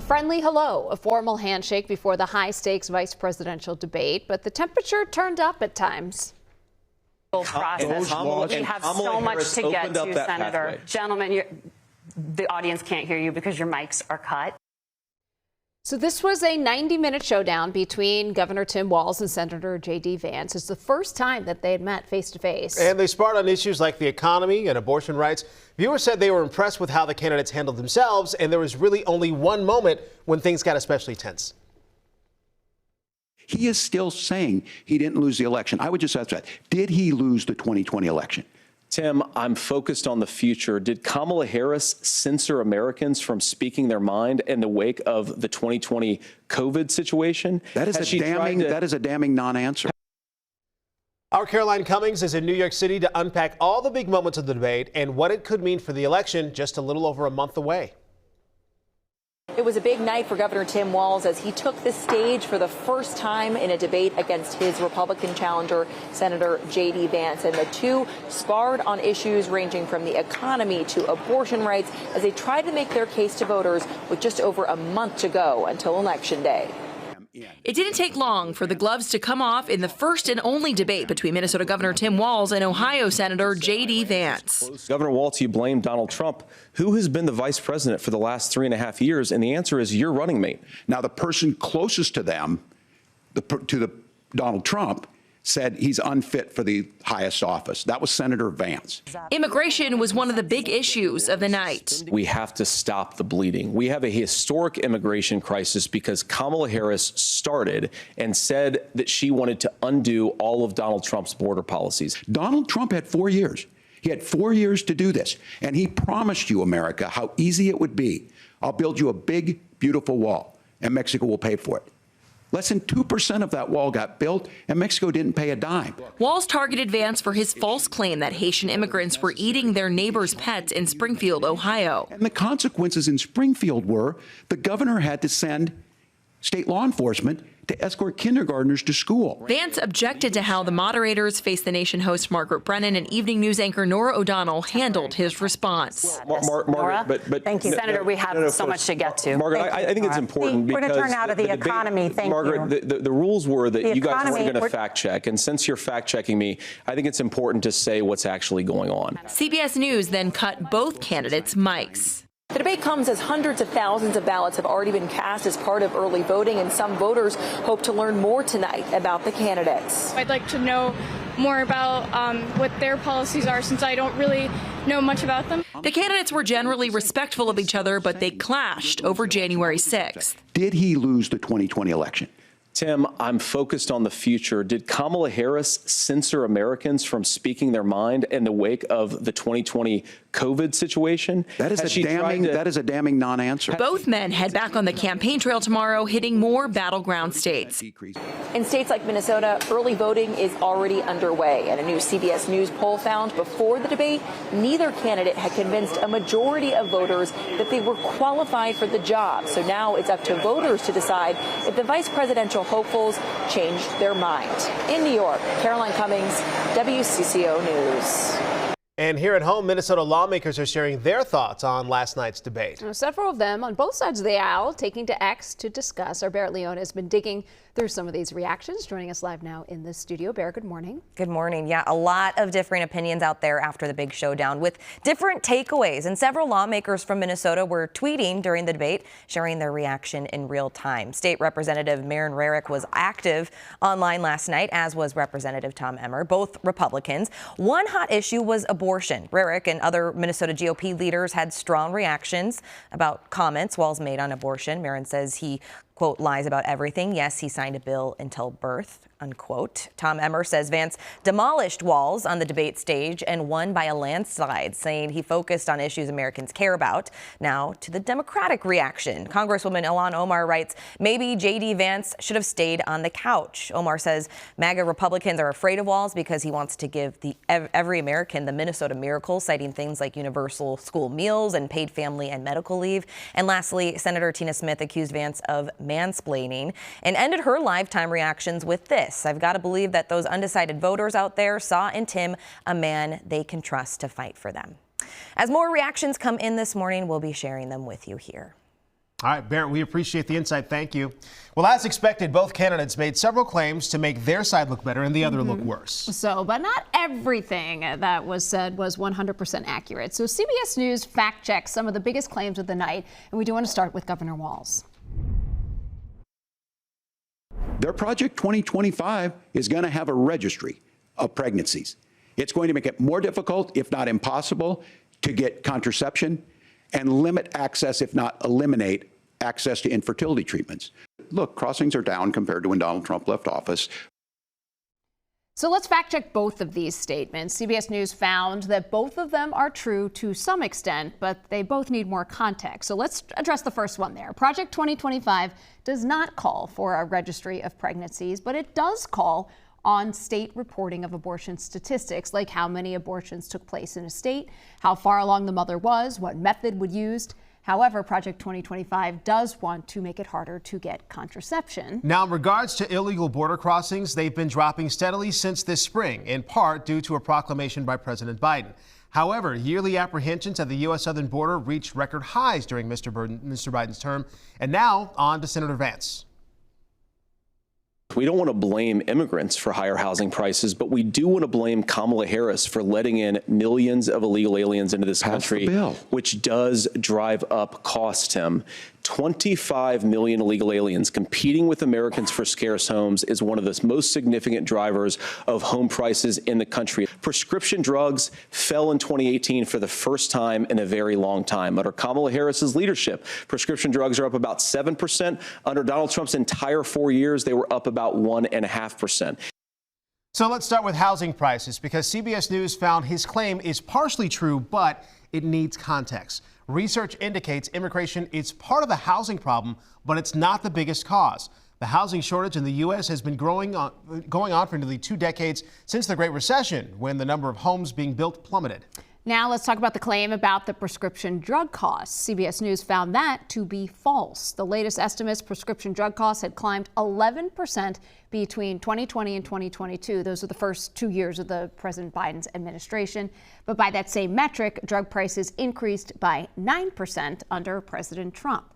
friendly hello, a formal handshake before the high-stakes vice presidential debate, but the temperature turned up at times. Process. We have so much to get to, Senator. Gentlemen, the audience can't hear you because your mics are cut. So this was a 90-minute showdown between Governor Tim Walz and Senator J.D. Vance. It's the first time that they had met face-to-face. And they sparred on issues like the economy and abortion rights. Viewers said they were impressed with how the candidates handled themselves, and there was really only one moment when things got especially tense. He is still saying he didn't lose the election. I would just ask that. Did he lose the 2020 election? Tim, I'm focused on the future. Did Kamala Harris censor Americans from speaking their mind in the wake of the 2020 COVID situation? That is a damning non-answer. Our Caroline Cummings is in New York City to unpack all the big moments of the debate and what it could mean for the election just a little over a month away. It was a big night for Governor Tim Walz as he took the stage for the first time in a debate against his Republican challenger, Senator J.D. Vance. And the two sparred on issues ranging from the economy to abortion rights as they tried to make their case to voters with just over a month to go until Election Day. It didn't take long for the gloves to come off in the first and only debate between Minnesota Governor Tim Walz and Ohio Senator J.D. Vance. Governor Walz, you blame Donald Trump. Who has been the vice president for the last 3.5 years? And the answer is your running mate. Now, the person closest to them, Donald Trump, said he's unfit for the highest office. That was Senator Vance. Immigration was one of the big issues of the night. We have to stop the bleeding. We have a historic immigration crisis because Kamala Harris started and said that she wanted to undo all of Donald Trump's border policies. Donald Trump had 4 years. He had 4 years to do this. And he promised you, America, how easy it would be. I'll build you a big, beautiful wall, and Mexico will pay for it. Less than 2% of that wall got built, and Mexico didn't pay a dime. Walz targeted Vance for his false claim that Haitian immigrants were eating their neighbors' pets in Springfield, Ohio. And the consequences in Springfield were the governor had to send state law enforcement to escort kindergartners to school. Vance objected to how the moderators, Face the Nation host Margaret Brennan and evening news anchor Nora O'Donnell handled his response. Margaret, but thank you, Senator. We have so much to get to. Margaret, I think it's important because we're going to turn out of the economy. Thank Margaret, you. The rules were that you guys weren't going to fact check, and since you're fact checking me, I think it's important to say what's actually going on. CBS News then cut both candidates' mics. The debate comes as hundreds of thousands of ballots have already been cast as part of early voting, and some voters hope to learn more tonight about the candidates. I'd like to know more about what their policies are, since I don't really know much about them. The candidates were generally respectful of each other, but they clashed over January 6th. Did he lose the 2020 election? Tim, I'm focused on the future. Did Kamala Harris censor Americans from speaking their mind in the wake of the 2020 COVID situation? That is a damning non-answer. Both men head back on the campaign trail tomorrow, hitting more battleground states. In states like Minnesota, early voting is already underway, and a new CBS News poll found before the debate, neither candidate had convinced a majority of voters that they were qualified for the job. So now it's up to voters to decide if the vice presidential hopefuls changed their mind. In New York, Caroline Cummings, WCCO News. And here at home, Minnesota lawmakers are sharing their thoughts on last night's debate. Several of them on both sides of the aisle taking to X to discuss. Our Barrett Leone has been digging through some of these reactions. Joining us live now in the studio. Barrett, good morning. Good morning. Yeah, a lot of different opinions out there after the big showdown with different takeaways. And several lawmakers from Minnesota were tweeting during the debate, sharing their reaction in real time. State Representative Maren Rarick was active online last night, as was Representative Tom Emmer, both Republicans. One hot issue was abortion. Rarick and other Minnesota GOP leaders had strong reactions about comments Walz made on abortion. Maren says he, quote, lies about everything. Yes, he signed a bill until birth, unquote. Tom Emmer says Vance demolished Walz on the debate stage and won by a landslide, saying he focused on issues Americans care about. Now to the Democratic reaction. Congresswoman Ilhan Omar writes, maybe J.D. Vance should have stayed on the couch. Omar says MAGA Republicans are afraid of Walz because he wants to give every American the Minnesota miracle, citing things like universal school meals and paid family and medical leave. And lastly, Senator Tina Smith accused Vance of mansplaining and ended her lifetime reactions with this: I've got to believe that those undecided voters out there saw in Tim a man they can trust to fight for them. As more reactions come in this morning, we'll be sharing them with you here. All right, Barrett, we appreciate the insight. Thank you. Well, as expected, both candidates made several claims to make their side look better and the other look worse. So, but not everything that was said was 100% accurate. So CBS News fact-checked some of the biggest claims of the night, and we do want to start with Governor Walz. Their Project 2025 is going to have a registry of pregnancies. It's going to make it more difficult, if not impossible, to get contraception and limit access, if not eliminate access to infertility treatments. Look, crossings are down compared to when Donald Trump left office. So let's fact check both of these statements. CBS News found that both of them are true to some extent, but they both need more context. So let's address the first one there. Project 2025 does not call for a registry of pregnancies, but it does call on state reporting of abortion statistics, like how many abortions took place in a state, how far along the mother was, what method was used. However, Project 2025 does want to make it harder to get contraception. Now, in regards to illegal border crossings, they've been dropping steadily since this spring, in part due to a proclamation by President Biden. However, yearly apprehensions at the U.S. southern border reached record highs during Mr. Biden's term. And now, on to Senator Vance. We don't want to blame immigrants for higher housing prices, but we do want to blame Kamala Harris for letting in millions of illegal aliens into this country, which does drive up costs, Tim. 25 million illegal aliens competing with Americans for scarce homes is one of the most significant drivers of home prices in the country. Prescription drugs fell in 2018 for the first time in a very long time. Under Kamala Harris's leadership, prescription drugs are up about 7%. Under Donald Trump's entire 4 years, they were up about 1.5%. So let's start with housing prices, because CBS News found his claim is partially true, but it needs context. Research indicates immigration is part of the housing problem, but it's not the biggest cause. The housing shortage in the U.S. has been going on for nearly 2 decades, since the Great Recession, when the number of homes being built plummeted. Now let's talk about the claim about the prescription drug costs. CBS News found that to be false. The latest estimates, prescription drug costs had climbed 11% between 2020 and 2022. Those are the first 2 years of the President Biden's administration. But by that same metric, drug prices increased by 9% under President Trump.